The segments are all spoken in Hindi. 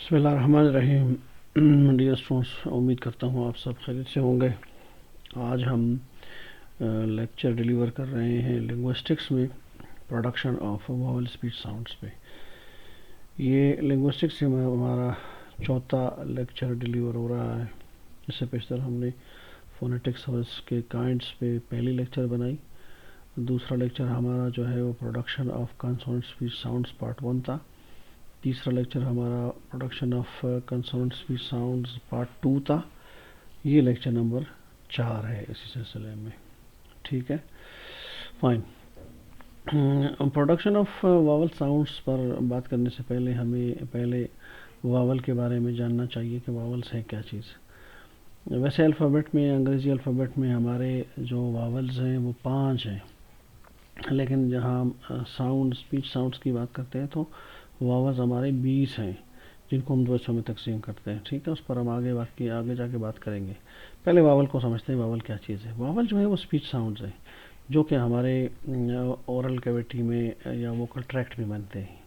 बिस्मिल्लाहिर्रहमानिर्रहीम। डियर स्टूडेंट्स, उम्मीद करता हूँ आप सब खैरियत से होंगे। आज हम लेक्चर डिलीवर कर रहे हैं लिंग्विस्टिक्स में production of vowel speech sounds पे। ये लिंग्विस्टिक्स में हमारा चौथा लेक्चर डिलीवर हो रहा है। इससे पेशतर हमने फोनेटिक्स और इसके काइंड्स पे पहली लेक्चर बनाई। दूसरा लेक्चर हमारा जो है वो production of consonant speech sounds part 1 था। तीसरा लेक्चर हमारा production of consonant speech sounds part 2 था। ये लेक्चर नंबर 4 है इसी सिलसिले में। ठीक है, fine. Production of vowel sounds पर बात करने से पहले हमें पहले वावल के बारे में जानना चाहिए कि वावल्स है क्या चीज़। वैसे अल्फ़ाबेट में, अंग्रेज़ी अल्फ़ाबेट में हमारे जो वावल्स हैं वो 5 हैं, लेकिन जहाँ साउंड स्पीच साउंड्स की बात करते हैं तो वावल्स हमारे 20 हैं, जिनको हम 2 हिस्सों में तकसीम करते हैं। ठीक है, उस पर हम आगे जाके बात करेंगे। पहले वावल को समझते हैं, वावल क्या चीज़ है। वावल जो है वो स्पीच साउंड्स है जो कि हमारे ओरल कैविटी में या वोकल ट्रैक्ट में बनते हैं।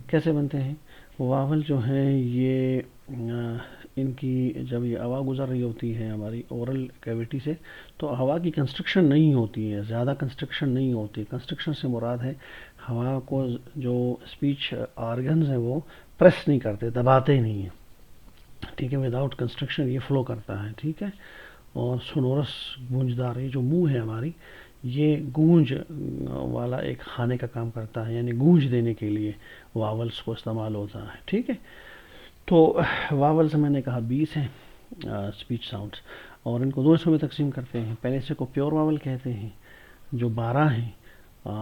कैसे बनते हैं वावल जो है ये इनकी जब ये हवा गुजर रही होती है हमारी ओरल कैविटी से, तो हवा की कंस्ट्रक्शन नहीं होती है, ज़्यादा कंस्ट्रक्शन नहीं होती। कंस्ट्रक्शन से मुराद है हवा को जो स्पीच ऑर्गन्स हैं वो प्रेस नहीं करते, दबाते नहीं हैं। ठीक है, विदाउट कंस्ट्रक्शन ये फ्लो करता है। ठीक है, और सोनोरस गूंजदार, ये जो मुंह है हमारी, ये गूंज वाला एक खाने का काम करता है, यानी गूंज देने के लिए वावल्स को इस्तेमाल होता है। ठीक है, तो वावल्स मैंने कहा 20 हैं स्पीच साउंड्स, और इनको 2 हिस्सों में तकसीम करते हैं। पहले हिस्से को प्योर वावल कहते हैं जो 12 हैं,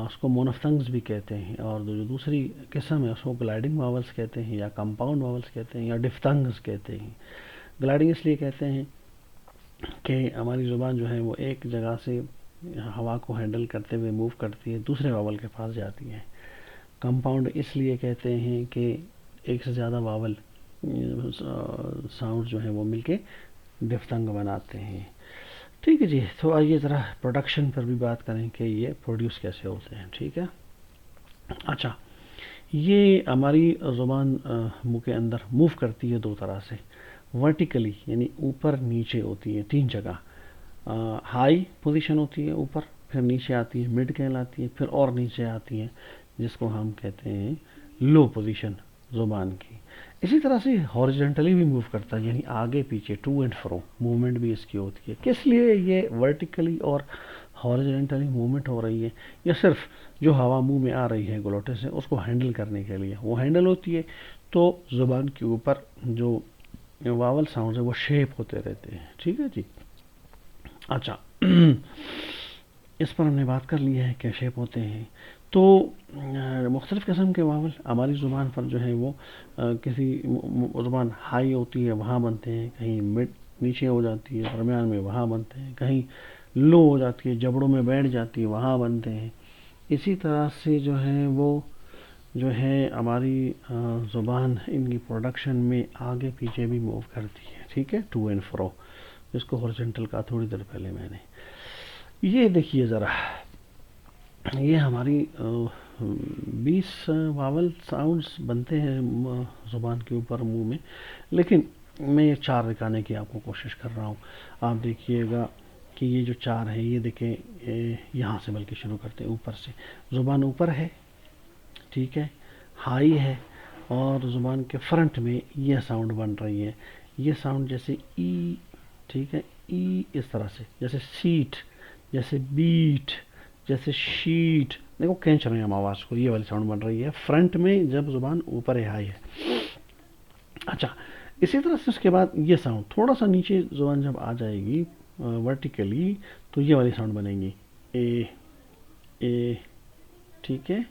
उसको मोनोफ्थंग्स भी कहते हैं, और जो दूसरी किस्म है उसको ग्लाइडिंग वावल्स कहते हैं, या कंपाउंड वावल्स कहते हैं, या डिफ्थंग्स कहते हैं। ग्लाइडिंग इसलिए कहते हैं कि हमारी ज़ुबान जो है वो एक जगह से हवा को हैंडल करते हुए मूव करती है, दूसरे वावल के पास जाती है। कंपाउंड इसलिए कहते हैं कि एक से ज़्यादा वावल साउंड जो है वो मिलके डिफ्थंग बनाते हैं। ठीक है जी, तो आइए ज़रा प्रोडक्शन पर भी बात करें कि ये प्रोड्यूस कैसे होते हैं। ठीक है, अच्छा, ये हमारी ज़ुबान मुंह के अंदर मूव करती है 2 तरह से। वर्टिकली यानी ऊपर नीचे होती है 3 जगह। हाई पोजीशन होती है ऊपर, फिर नीचे आती है, मिड कहलाती है, फिर और नीचे आती है जिसको हम कहते हैं लो पोजीशन ज़ुबान की। इसी तरह से हॉरिजॉन्टली भी मूव करता है, यानी आगे पीछे, टू एंड फ्रो मूवमेंट भी इसकी होती है। किस लिए ये वर्टिकली और हॉरिजॉन्टली मूवमेंट हो रही है? या सिर्फ जो हवा मुंह में आ रही है गलोटे से उसको हैंडल करने के लिए वो हैंडल होती है। तो ज़ुबान के ऊपर जो वावल साउंड है वो शेप होते रहते हैं। ठीक है जी, अच्छा इस पर हमने बात कर ली है क्या शेप होते हैं। तो मुख्तलिफ़ किस्म के वावल हमारी ज़ुबान पर जो है वो किसी ज़ुबान हाई होती है वहाँ बनते हैं, कहीं मिड नीचे हो जाती है, दरमियान में वहाँ बनते हैं, कहीं लो हो जाती है, जबड़ों में बैठ जाती है, वहाँ बनते हैं। इसी तरह से जो है वो जो है हमारी ज़ुबान इनकी प्रोडक्शन में आगे पीछे भी मूव करती है। ठीक है, टू एंड फ्रो, जिसको हॉरिजॉन्टल कहा थोड़ी देर पहले मैंने। ये देखिए ज़रा, ये हमारी 20 वावल साउंड्स बनते हैं ज़ुबान के ऊपर मुंह में, लेकिन मैं ये 4 दिखाने की आपको कोशिश कर रहा हूँ। आप देखिएगा कि ये जो 4 है, ये देखें यहाँ से बल्कि शुरू करते हैं ऊपर से। ज़ुबान ऊपर है, ठीक है, हाई है, और ज़ुबान के फ्रंट में ये साउंड बन रही है। ये साउंड जैसे ई, ठीक है, ई इस तरह से, जैसे सीट, जैसे बीट, जैसे शीट। देखो खींच रहे हैं हम आवाज़ को, ये वाली साउंड बन रही है फ्रंट में जब ज़ुबान ऊपर है, हाई है। अच्छा, इसी तरह से उसके बाद ये साउंड थोड़ा सा नीचे ज़ुबान जब आ जाएगी वर्टिकली, तो ये वाली साउंड बनेगी ए। ठीक है,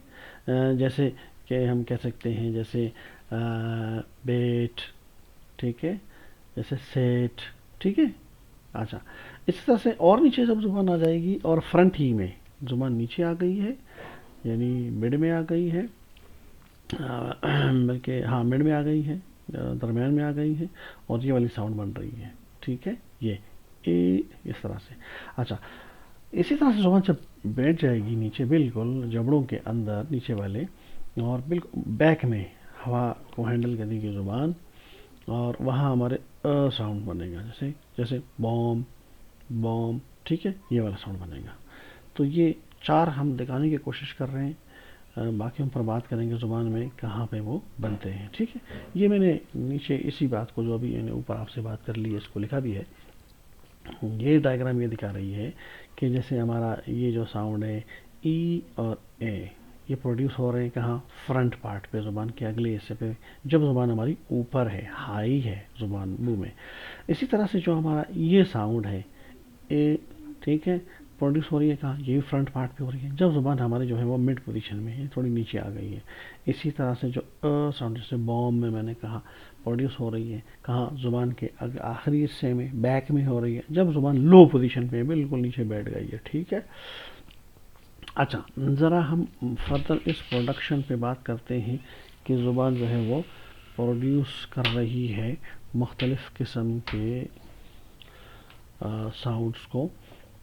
जैसे कि हम कह सकते हैं जैसे बेट, ठीक है, जैसे सेट। ठीक है, अच्छा, इस तरह से और नीचे जब ज़ुबान आ जाएगी और फ्रंट ही में ज़ुबान नीचे आ गई है, यानी मिड में आ गई है, बल्कि हाँ मिड में आ गई है, दरमियान में आ गई है, और ये वाली साउंड बन रही है। ठीक है, ये ए इस तरह से। अच्छा, इसी तरह से ज़ुबान जब बैठ जाएगी नीचे बिल्कुल जबड़ों के अंदर नीचे वाले, और बिल्कुल बैक में हवा को हैंडल करेगी ज़ुबान, और वहाँ हमारे अ साउंड बनेगा, जैसे जैसे बॉम, बॉम, ठीक है, ये वाला साउंड बनेगा। तो ये 4 हम दिखाने की कोशिश कर रहे हैं। बाकी हम पर बात करेंगे ज़ुबान में कहाँ पे वो बनते हैं, ठीक है। ये मैंने नीचे इसी बात को जो अभी मैंने ऊपर आपसे बात कर ली है इसको लिखा भी है। ये डायग्राम ये दिखा रही है कि जैसे हमारा ये जो साउंड है ई और ए, ये प्रोड्यूस हो रहे हैं कहाँ, फ्रंट पार्ट पे, ज़ुबान के अगले हिस्से पे, जब ज़ुबान हमारी ऊपर है, हाई है ज़ुबान मुंह में। इसी तरह से जो हमारा ये साउंड है ए, ठीक है, प्रोड्यूस हो रही है कहाँ, ये भी फ्रंट पार्ट पे हो रही है, जब ज़ुबान हमारी जो है वो मिड पोजीशन में है, थोड़ी नीचे आ गई है। इसी तरह से जो अ साउंड, जैसे बॉम्ब में मैंने कहा, प्रोड्यूस हो रही है कहाँ, ज़ुबान के आखिरी हिस्से में, बैक में हो रही है, जब ज़ुबान लो पोजीशन पे बिल्कुल नीचे बैठ गई है, ठीक है। अच्छा, ज़रा हम फर्दर इस प्रोडक्शन पे बात करते हैं कि ज़ुबान जो है वो प्रोड्यूस कर रही है मुख्तलिफ़ किस्म के साउंड्स को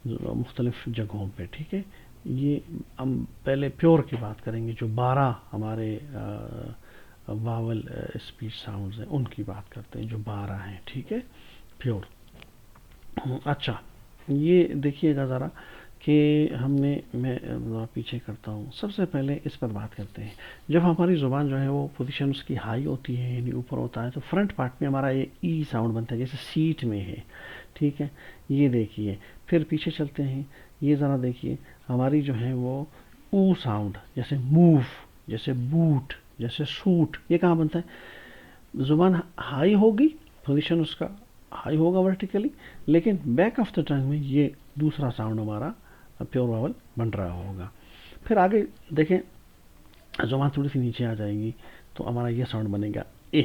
मुख्तलिफ़ जगहों पे, ठीक है। ये हम पहले प्योर की बात करेंगे, जो 12 हमारे वावल स्पीच साउंड्स हैं उनकी बात करते हैं, जो 12 हैं, ठीक है, प्योर। अच्छा, ये देखिएगा ज़रा कि हमने, मैं ज़रा पीछे करता हूँ, सबसे पहले इस पर बात करते हैं। जब हमारी ज़ुबान जो है वो पोजीशन उसकी हाई होती है, यानी ऊपर होता है, तो फ्रंट पार्ट में हमारा ये ई साउंड बनता है, जैसे सीट में है, ठीक है। ये देखिए, फिर पीछे चलते हैं, ये ज़रा देखिए, हमारी जो है वो ऊ साउंड, जैसे मूव, जैसे बूट, जैसे सूट, ये कहाँ बनता है, ज़ुबान हाई होगी, पोजीशन उसका हाई होगा वर्टिकली, लेकिन बैक ऑफ द टंग में ये दूसरा साउंड हमारा प्योर वावल बन रहा होगा। फिर आगे देखें, ज़ुबान थोड़ी सी नीचे आ जाएगी तो हमारा ये साउंड बनेगा ए,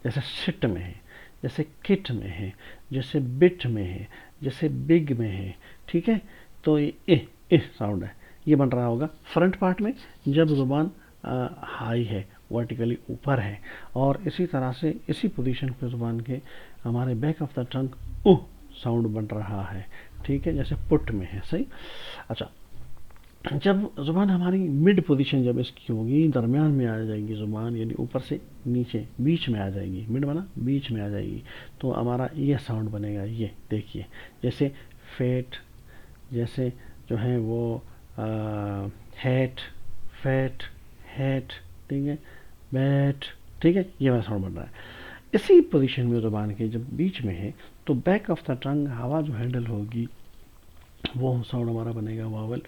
जैसे सिट में है, जैसे किट में है, जैसे बिट में है, जैसे बिग में है, ठीक है। तो ये ए साउंड है, ये बन रहा होगा फ्रंट पार्ट में, जब ज़ुबान हाई है, वर्टिकली ऊपर है। और इसी तरह से इसी पोजीशन पे ज़ुबान के हमारे back of the tongue uh sound बन रहा है, ठीक है, जैसे पुट में है, सही। अच्छा, जब ज़ुबान हमारी मिड पोजीशन जब इसकी होगी, दरमियान में आ जाएगी ज़ुबान, यानी ऊपर से नीचे बीच में आ जाएगी, मिड बना बीच में आ जाएगी, तो हमारा ये साउंड बनेगा, ये देखिए, जैसे फेट, जैसे जो है वो हैट, फैट, हैट, ठीक है, बैट, ठीक है, ये वाला साउंड बन रहा है। इसी पोजीशन में ज़ुबान के जब बीच में है, तो बैक ऑफ द टंग हवा जो हैंडल होगी, वो साउंड हमारा बनेगा वावल,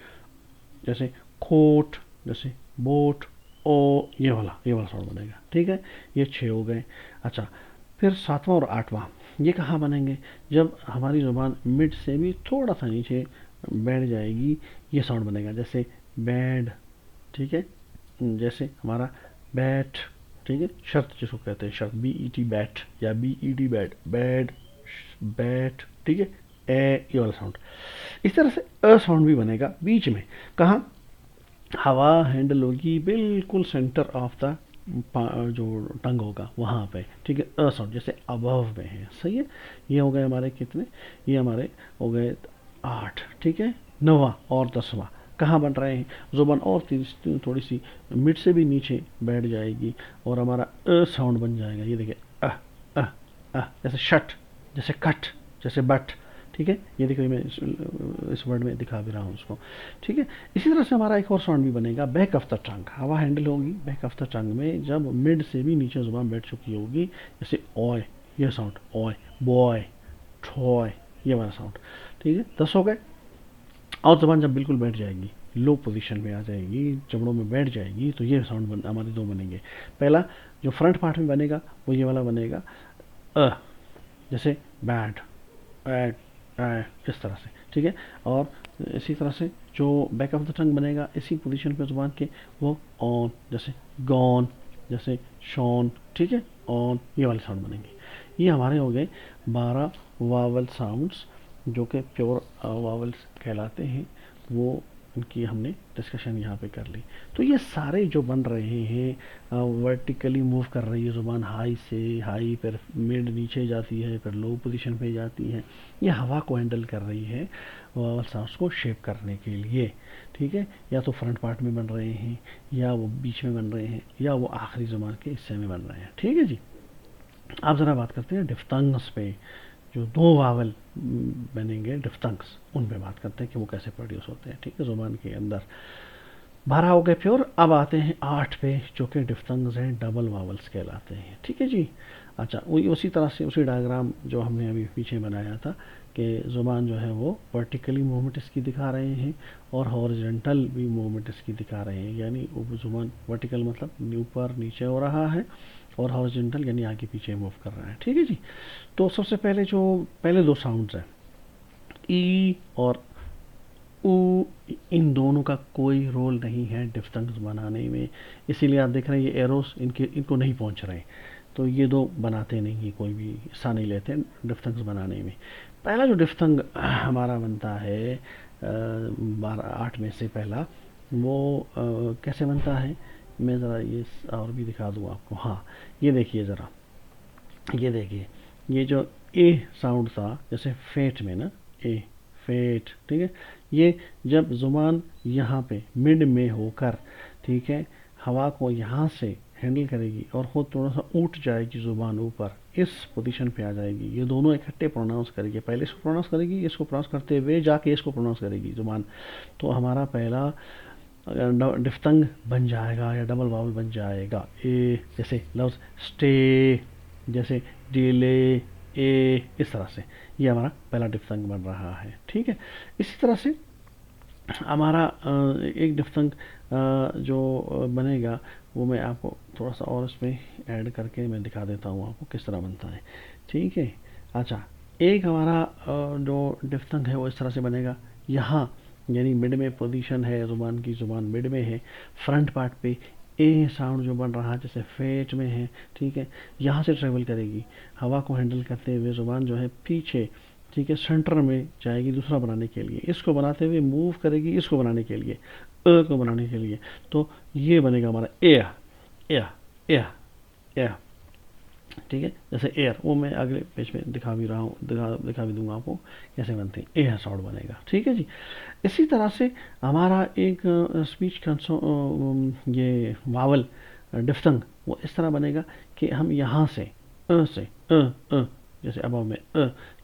जैसे कोट, जैसे बोट, ओ, ये वाला साउंड बनेगा, ठीक है। ये 6 हो गए। अच्छा, फिर 7वां और 8वां, ये कहाँ बनेंगे, जब हमारी ज़ुबान मिड से भी थोड़ा सा नीचे बैठ जाएगी, ये साउंड बनेगा, जैसे बैड, ठीक है, जैसे हमारा बैट, ठीक है, शर्त जिसको कहते हैं शर्त, बी ई टी बैट या B E D bet, bad, bet, ठीक है, ए, ये वाला साउंड। इस तरह से अ साउंड भी बनेगा बीच में, कहाँ, हवा हैंडल होगी बिल्कुल सेंटर ऑफ द जो टंग होगा वहाँ पे, ठीक है, अ साउंड, जैसे अबव में है, सही है। ये हो गए हमारे कितने, ये हमारे हो गए 8, ठीक है। 9वां और 10वां कहाँ बन रहे हैं, ज़ुबान और थोड़ी सी मिड से भी नीचे बैठ जाएगी और हमारा अ साउंड बन जाएगा, ये देखिए, अ, अ, जैसे शट, जैसे कट, जैसे बट, ठीक है। ये देखिए, मैं इस वर्ड में दिखा भी रहा हूँ उसको, ठीक है। इसी तरह से हमारा एक और साउंड भी बनेगा, बैक ऑफ द टंग, हवा हैंडल होगी बैक ऑफ द टंग में, जब मिड से भी नीचे जुबान बैठ चुकी होगी, जैसे ओय, ये साउंड, ओय, बॉय, टॉय, ये वाला साउंड, ठीक है। 10 हो गए। और जुबान जब बिल्कुल बैठ जाएगी, लो पोजीशन में आ जाएगी, जबड़ों में बैठ जाएगी, तो ये साउंड हमारे दो बनेंगे। पहला जो फ्रंट पार्ट में बनेगा वो ये वाला बनेगा, अ, जैसे बैड, एड, इस तरह से, ठीक है। और इसी तरह से जो बैक ऑफ द टंग बनेगा इसी पोजीशन पे जुबान के, वो ऑन, जैसे गॉन, जैसे शॉन, ठीक है, ऑन, ये वाले साउंड बनेंगे। ये हमारे हो गए 12 वावल साउंड्स जो कि प्योर वावल्स कहलाते हैं। वो इनकी हमने डिस्कशन यहाँ पे कर ली। तो ये सारे जो बन रहे हैं, वर्टिकली मूव कर रही है ज़ुबान, हाई से हाई, फिर मिड नीचे जाती है, फिर लो पोजीशन पे जाती है, ये हवा को हैंडल कर रही है वावल साउंड्स को शेप करने के लिए, ठीक है। या तो फ्रंट पार्ट में बन रहे हैं, या वो बीच में बन रहे हैं, या वो आखिरी ज़ुबान के हिस्से में बन रहे हैं, ठीक है जी। आप ज़रा बात करते हैं डिफ्थंग्स पे, जो दो वावल बनेंगे डिफ्थंग्स, उन पे बात करते हैं कि वो कैसे प्रोड्यूस होते हैं। ठीक है, ज़ुबान के अंदर 12 हो गए प्योर। अब आते हैं 8 पे, जो कि डिफ्थंग्स हैं, डबल वावल्स कहलाते हैं। ठीक है जी। अच्छा, वही उसी तरह से उसी डायग्राम जो हमने अभी पीछे बनाया था कि ज़ुबान जो है वो वर्टिकली मूवमेंट इसकी दिखा रहे हैं और हॉरिजॉन्टल भी मूवमेंट इसकी दिखा रहे हैं, यानी ज़ुबान वर्टिकल मतलब ऊपर नीचे हो रहा है और हॉरिजॉन्टल यानी आगे पीछे मूव कर रहा है। ठीक है जी। तो सबसे पहले जो पहले दो साउंड्स हैं ई और ऊ, इन दोनों का कोई रोल नहीं है डिफ्थंग्स बनाने में, इसीलिए आप देख रहे हैं ये एरोस इनको नहीं पहुंच रहे। तो ये दो बनाते नहीं है, कोई भी हिस्सा नहीं लेते डिफ्थंग्स बनाने में। पहला जो डिफ्थंग हमारा बनता है 8 में से पहला, वो कैसे बनता है, मैं ज़रा ये और भी दिखा दूँ आपको। हाँ, ये देखिए ज़रा, ये देखिए, ये जो ए साउंड था जैसे फेट में ना, ए फेट, ठीक है, ये जब ज़ुबान यहाँ पे मिड में होकर, ठीक है, हवा को यहाँ से हैंडल करेगी और वो थोड़ा सा उठ जाएगी ज़ुबान ऊपर, इस पोजीशन पे आ जाएगी, ये दोनों इकट्ठे प्रोनाउंस करेगी, पहले इसको प्रोनाउंस करेगी, इसको प्रोनाउंस करते हुए जाके इसको प्रोनाउंस करेगी ज़ुबान। तो हमारा पहला डिफ्थंग बन जाएगा या डबल वावल बन जाएगा ए, जैसे लफ्ज़ स्टे, जैसे डिले, ए, इस तरह से ये हमारा पहला डिफ्थंग बन रहा है। ठीक है, इसी तरह से हमारा एक डिफ्थंग जो बनेगा वो मैं आपको थोड़ा सा और इसमें ऐड करके मैं दिखा देता हूँ आपको किस तरह बनता है। ठीक है। अच्छा, एक हमारा जो डिफ्थंग है वो इस तरह से बनेगा, यहाँ यानी मिड में पोजीशन है ज़ुबान की, ज़ुबान मिड में है, फ्रंट पार्ट पे ए साउंड जो बन रहा है जैसे फेट में है, ठीक है, यहाँ से ट्रेवल करेगी, हवा को हैंडल करते हुए ज़ुबान जो है पीछे, ठीक है, सेंटर में जाएगी दूसरा बनाने के लिए, इसको बनाते हुए मूव करेगी इसको बनाने के लिए, को बनाने के लिए। तो ये बनेगा हमारा एयर, एयर, एयर, एयर। ठीक है, जैसे एयर, वो मैं अगले पेज में दिखा भी रहा हूँ, दिखा भी दूंगा आपको कैसे बनते हैं, एयर साउंड बनेगा। ठीक है जी। इसी तरह से हमारा एक स्पीच ये वावल डिफ्थंग वो इस तरह बनेगा कि हम यहाँ से से जैसे अब में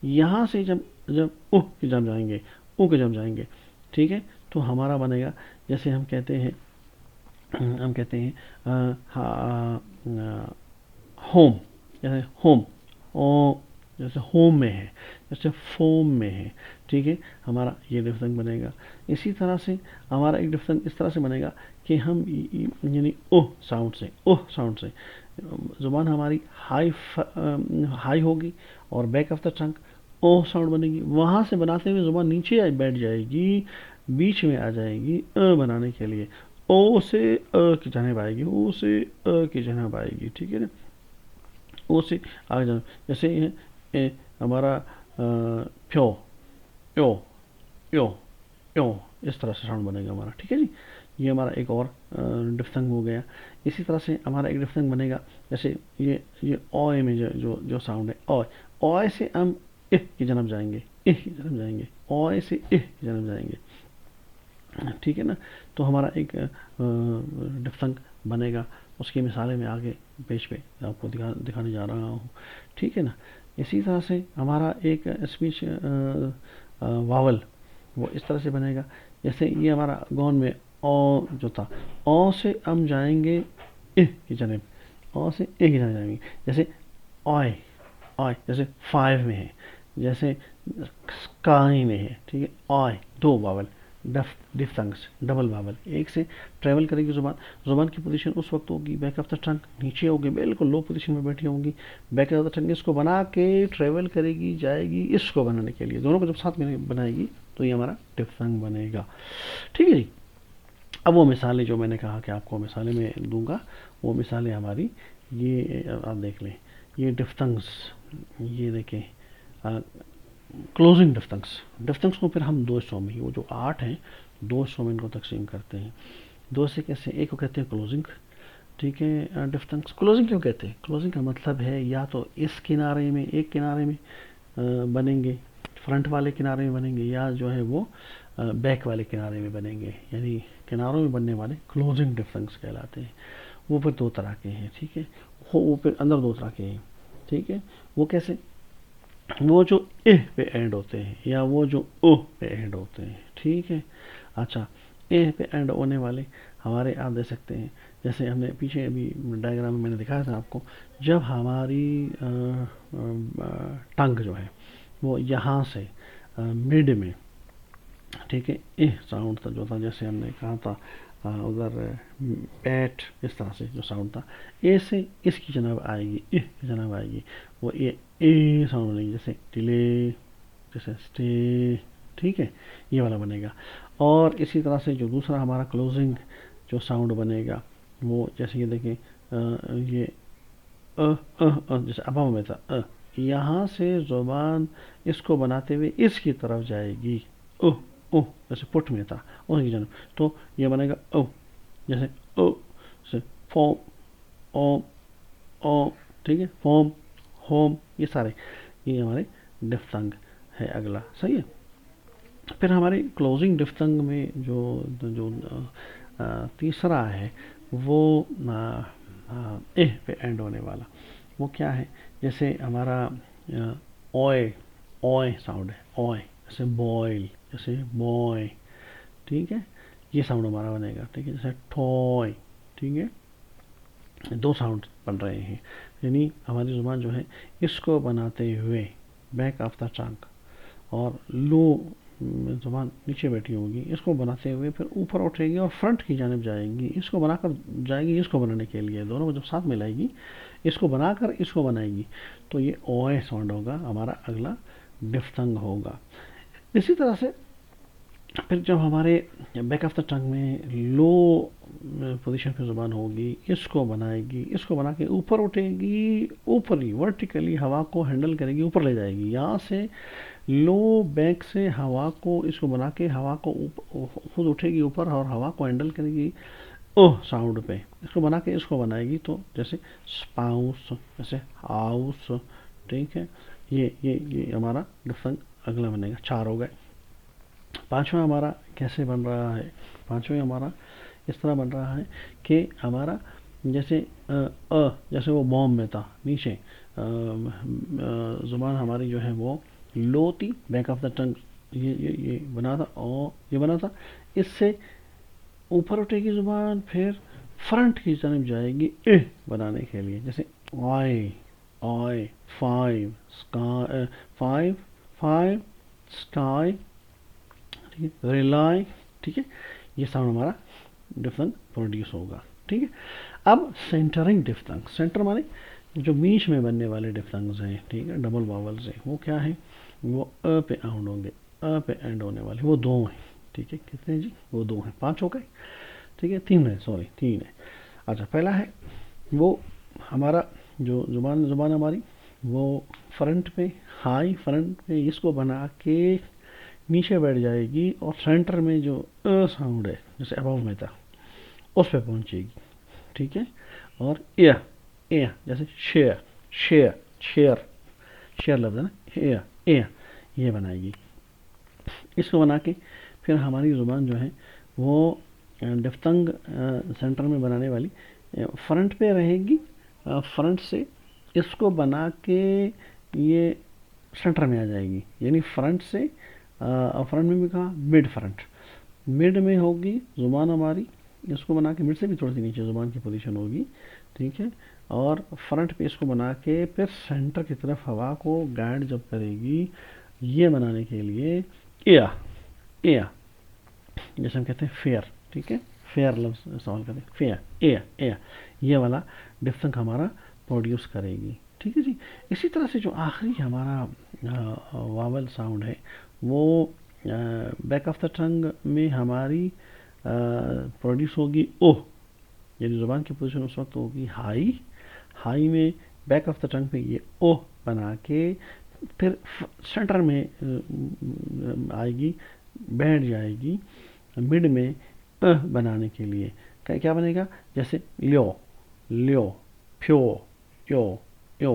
यहाँ से जब जब की जब जाएंगे, के जब जाएंगे, ठीक है, तो हमारा बनेगा जैसे हम कहते हैं होम, जैसे होम, ओ जैसे होम में है, जैसे फोम में है। ठीक है, हमारा ये डिफ्थंग बनेगा। इसी तरह से हमारा एक डिफ्थंग इस तरह से बनेगा कि हम यानी ओह साउंड से ज़ुबान हमारी हाई होगी और back of the trunk oh sound बनेगी, वहाँ से बनाते हुए ज़ुबान नीचे बैठ जाएगी, बीच में आ जाएगी बनाने के लिए, ओ से की जानिब आएगी, ओ से की जानिब आएगी। ठीक है ना, ओ से आगे जाना, जैसे हमारा प्यो, यो, यो, यो, इस तरह से साउंड बनेगा हमारा। ठीक है जी, ये हमारा एक और डिफ्थंग हो गया। इसी तरह से हमारा एक डिफ्थंग बनेगा जैसे ये ओए में जो साउंड है, ओए, ओए से हम इह की जन्म जाएंगे, इह की जन्म जाएंगे, ओए से इह की जन्म जाएंगे। ठीक है ना, तो हमारा एक डिफ्थंग बनेगा, उसकी मिसालें मैं आगे पेज पे आपको दिखाने जा रहा हूँ। ठीक है ना, इसी तरह से हमारा एक स्पीच वावल वो इस तरह से बनेगा, जैसे ये हमारा गौन में ओ जो था, ओ से हम जाएंगे इह की जानिब, ओ से इह की जानिब जाएंगे, जैसे ऑय, ऑय जैसे 5 में है, जैसे स्काई में है। ठीक है, ऑय दो वावल, डिफ्थंग्स डबल वावल, एक से ट्रेवल करेगी ज़ुबान, ज़ुबान की पोजीशन उस वक्त होगी बैक ऑफ द ट्रंक नीचे होगी, बिल्कुल लो पोजीशन में बैठी होंगी, बैक ऑफ द ट्रंक इसको बना के ट्रेवल करेगी जाएगी इसको बनाने के लिए, दोनों को जब साथ में बनाएगी तो ये हमारा डिफ्थंग बनेगा। ठीक है जी। अब वो मिसालें जो मैंने कहा कि आपको मिसालें मैं दूंगा, वो मिसालें हमारी ये आप देख लें, ये डिफ्थंग्स, ये देखें क्लोजिंग डिफ्थंग्स, डिफ्थंग्स को फिर हम दो हिस्सों में, वो जो 8 हैं दो हिस्सों में इनको तकसीम करते हैं। दो से कैसे, एक को कहते हैं क्लोजिंग, ठीक है, डिफ्थंग्स। क्लोजिंग क्यों कहते हैं, क्लोजिंग का मतलब है या तो इस किनारे में, एक किनारे में बनेंगे, फ्रंट वाले किनारे में बनेंगे, या जो है वो बैक वाले किनारे में बनेंगे, यानी किनारों में बनने वाले क्लोजिंग डिफ्थंग्स कहलाते हैं। वो फिर दो तरह के हैं। ठीक है, वो फिर अंदर दो तरह के हैं, ठीक है, वो कैसे, वो जो एह पे एंड होते हैं या वो जो ओह पे एंड होते हैं, ठीक है। अच्छा, एह पे एंड होने वाले हमारे आप दे सकते हैं, जैसे हमने पीछे अभी डायग्राम में मैंने दिखाया था आपको, जब हमारी टंग जो है वो यहाँ से मिड में, ठीक है, एह साउंड था जो था, जैसे हमने कहा था उधर पैट, इस तरह से जो साउंड था, ए से इसकी जनाब आएगी, एह की जनाब आएगी, वो ए साउंड बनेगी, जैसे डिले, जैसे स्टे, ठीक है, ये वाला बनेगा। और इसी तरह से जो दूसरा हमारा क्लोजिंग जो साउंड बनेगा वो जैसे ये देखें, ये जैसे अबव में था यहाँ से जुबान इसको बनाते हुए इसकी तरफ जाएगी, ओह ओह, जैसे पुट में था उसकी जन्म, तो ये बनेगा ओ, जैसे ओ, जैसे फॉर्म, ओम, ओ, ठीक है, फॉर्म, होम, ये सारे ये हमारे डिफ्थंग है। अगला सही है। फिर हमारे क्लोजिंग डिफ्थंग में जो जो तीसरा है वो एह पे एंड होने वाला, वो क्या है, जैसे हमारा ओए, ओए साउंड है, ओए, जैसे बॉयल, जैसे बॉय, ठीक है, ये साउंड हमारा बनेगा, ठीक है, जैसे टॉय, ठीक है, दो साउंड बन रहे हैं, यानी हमारी जुबान जो है इसको बनाते हुए बैक ऑफ द टंग, और लो जुबान नीचे बैठी होगी, इसको बनाते हुए फिर ऊपर उठेगी और फ्रंट की जानिब जाएगी, इसको बनाकर जाएगी, इसको बनाने के लिए दोनों को जब साथ मिलाएगी, इसको बनाकर इसको बनाएगी, तो ये ओए साउंड होगा, हमारा अगला डिफ्थंग होगा। इसी तरह से फिर जब हमारे बैक ऑफ द टंग में लो पोजीशन पे जुबान होगी, इसको बनाएगी, इसको बना के ऊपर उठेगी, ऊपरी वर्टिकली हवा को हैंडल करेगी, ऊपर ले जाएगी, यहाँ से लो बैक से हवा को इसको बना के हवा को खुद उठेगी ऊपर और हवा को हैंडल करेगी ओह साउंड पे, इसको बना के इसको बनाएगी, तो जैसे स्पाउस, जैसे हाउस, ठीक है, ये हमारा डिफरेंट अगला बनेगा। चार हो गए। पांचवा हमारा कैसे बन रहा है, पांचवा हमारा इस तरह बन रहा है कि हमारा जैसे जैसे वो बॉम्ब में था नीचे, जुबान हमारी जो है वो लो थी, बैक ऑफ द टंग ये बना था, और ये बना था, इससे ऊपर उठेगी जुबान, फिर फ्रंट की तरफ जाएगी ए बनाने के लिए, जैसे I, I, five, sky, five, five, sky, ठीक है, रिलाई, ठीक है, ये साउंड हमारा डिफथंग प्रोड्यूस होगा, ठीक है। अब सेंटरिंग डिफथंग, सेंटर माने जो बीच में बनने वाले डिफथंग्स हैं, ठीक है, डबल वावल्स हैं, वो क्या है, वो अ पे एंड होंगे, अ पे एंड होने वाले वो दो हैं, ठीक है, कितने हैं जी, वो दो हैं, पांच हो गए, ठीक है, तीन है, सॉरी तीन है। अच्छा, पहला है वो हमारा जो जुबान हमारी वो फ्रंट पे, हाई फ्रंट पे इसको बना के नीचे बैठ जाएगी, और सेंटर में जो अ साउंड है जैसे अबव में था उस पे पहुंचेगी, ठीक है, और ए, ए जैसे शेयर, शेयर, शेयर, शेयर लफ्ज है ना, ए, ए, ये बनाएगी, इसको बना के फिर हमारी ज़ुबान जो है वो डिफ्थंग सेंटर में बनाने वाली फ्रंट पे रहेगी, फ्रंट से इसको बना के ये सेंटर में आ जाएगी, यानी फ्रंट से फ्रंट में भी कहा मिड फ्रंट, मिड में होगी ज़ुबान हमारी, इसको बना के मिड से भी थोड़ी सी नीचे ज़ुबान की पोजीशन होगी, ठीक है, और फ्रंट पे इसको बना के फिर सेंटर की तरफ हवा को गाइड जब करेगी, ये बनाने के लिए एया, एया, जैसे हम कहते हैं फेयर, ठीक है, फेयर लफ्ज इस्तेमाल करते हैं, फेयर, एया, एया, ये वाला डिफ्थंग हमारा प्रोड्यूस करेगी, ठीक है जी। इसी तरह से जो आखिरी हमारा वावल साउंड है वो बैक ऑफ द टंग में हमारी प्रोड्यूस होगी ओह, यानी ज़ुबान की पोजीशन उस वक्त होगी हाई, हाई में बैक ऑफ द टंग पे ये ओह बना के फिर सेंटर में आएगी, बैठ जाएगी, मिड में बनाने के लिए क्या बनेगा, जैसे लियो, लियो, फ्यो, यो, यो,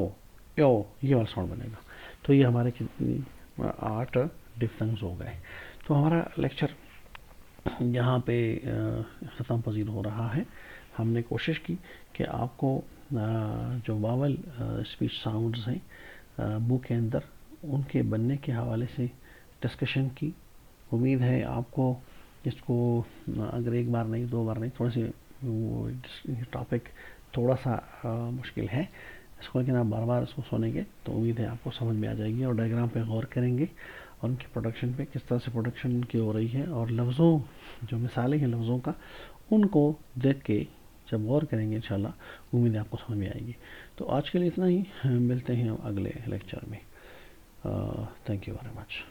यो, ये वाला साउंड बनेगा। तो ये हमारे कितनी 8 डिफथंग्स हो गए। तो हमारा लेक्चर यहाँ पे ख़त्म पजीर हो रहा है। हमने कोशिश की कि आपको जो वावल स्पीच साउंड्स हैं बुक के अंदर, उनके बनने के हवाले से डिस्कशन की। उम्मीद है आपको इसको अगर एक बार नहीं, दो बार नहीं, थोड़े से वो टॉपिक थोड़ा सा मुश्किल है इसको, लेकिन आप बार बार इसको सुनेंगे तो उम्मीद है आपको समझ में आ जाएगी, और डायग्राम पे गौर करेंगे और उनकी प्रोडक्शन पे, किस तरह से प्रोडक्शन उनकी हो रही है, और लफ्ज़ों जो मिसालें हैं लफ्ज़ों का, उनको देख के जब गौर करेंगे इंशाल्लाह उम्मीद है आपको समझ में आएगी। तो आज के लिए इतना ही, मिलते हैं अगले लेक्चर में। Thank you very much.